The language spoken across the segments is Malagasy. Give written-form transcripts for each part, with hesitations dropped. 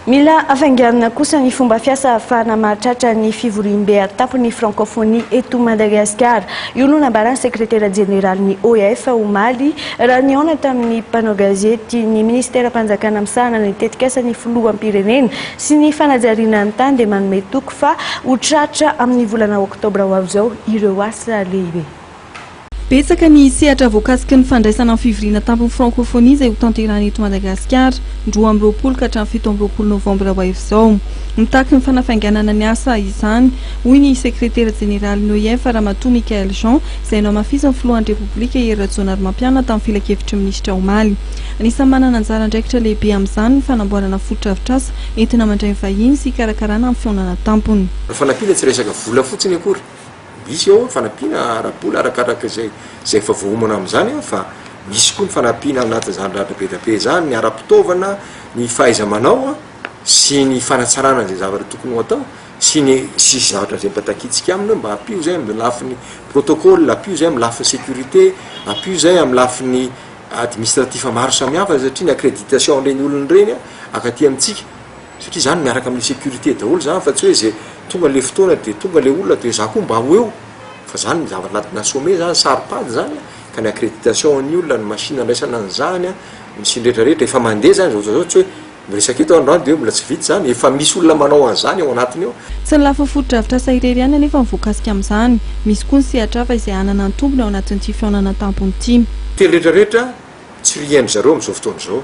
Mila afainganana kosa ny fomba fiasa ahafahana mahatratra ny fivorim-be atapy francophonie eto Madagasikara. Io no nambarany sekretera jeneral ny OEF omaly raha niaona tamin'ny mpanao gazety ny ministera mpanjakana misahana ny tetikasa ny filoham-pirenena sy ny fanajariana ny tany dia manome toko fa ho tratra amin'ny volana oktobra ho avy izao ireo asa lehibe. Betsaka ny sehatra voakasika ny fandraisana amin'ny fivoriana tampony francophonie izay ho tanterahana eto Madagasikara 12 ka hatramin'ny 17 novambra ho avy izao. Mitaky ny fanafainganana ny asa izany hoy ny sekretera jeneral ny OEF Ramatoa Michael Jean izay no amafisa ny filohan'ny repoblika Hery Rajaonarimampianina tamin'ny filakevitry minisitra omaly. Anisany manana anjara andraikitra lehibe amin'izany ny fanamboarana fototra-avitr'asa entina mandray vahiny sy karakarana amin'ny fionana tampony. Fanampiana tsy resaka vola fotsiny akory. Misy eo fanampiana arabola arakaraka izay efa voamana amin'izany fa misy koa ny fanampiana anatin'izany rahabe izany ny ara-pitaovana ny fahaiza-manao sy ny fanatsarana izay zavatra tokony ho atao sy ny sisy zavatra izay mpatakitsika aminy mba hampio izay amin'ny lafin'ny protocole, hampio izay amin'ny lafin'ny sécurité, hampio izay amin'ny lafin'ny administratif maro samihafa satria ny accréditation reny olony reny akaty amintsika satria izany miaraka amin'ny sécurité daholo zany fa tsy hoe izay tonga le fotoana dia tonga le olona dia za koa mba ho eo fa zany zavatra anatina sommet zany saripady zany ka ny accréditation ny olona ny machine andraisana an'izany misy rehetrarehetra efa mandeha zany zao tsy hoe miresaka eto androany dia mbola tsy vita zany efa misy olona manao an'izany ao anatiny eo. Tsy ny lafa fototra-avitr'asa irery ihany anefa mivoakasika amin'izany misy koa ny sehatra hafa izay hanana ny tombony ao anatin'ity fionana tampony ity. Teny rehetrarehetra tsy rihain'ny zareo amin'izao fotoana izao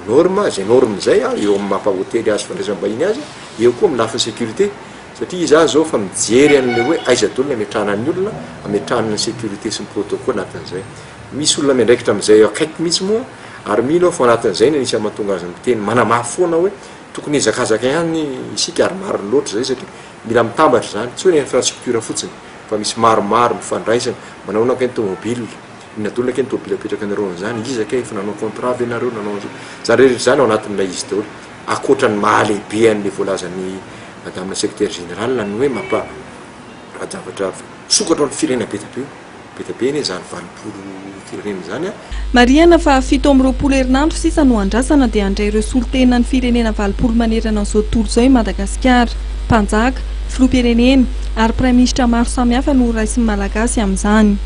norme izay norme izay eo amin'ny mampahotely azy fandraisam-bahiny azy eo koa amin'ny lafin'ny sécurité satria izy zao fa mijery an'le hoe aiza daholo ny ametrahana ny olona ametrahana ny sécurité sy ny protocole anatin'izay misy olona miandraikitra amin'izay akaiky mihitsy moa ary mino fa anatin'izay ny anisany mahatonga azy miteny manamafy foana hoe tokony izakazaka ihany isika ary maro loatra zay satria mila mitambatra zany tsy hoe ny infrastructure fotsiny fa misy maromaro mifandraisana manao naka ny tomobile inadolona ke ny tomobile apetraka anareo an'izany izaka efa nanao contrat avy ianareo nanao zany rehetra zany ao anatin'ilay izy daholo akoatra ny mahalehibe an'le voalazan'ny madame secrétaire général ny hoe zavatra sokatra ny firenena betabe ne zany 20 firenena zany Mariana fa 7 herinandro sisa no andrasana dia andray ireo solotena ny firenena 20 manerana an'izao tontolo izao i Madagasikara, mpanjaka, filoham-pirenena ary praiminisitra maro samihafa no raisin'ny malagasy amin'izany.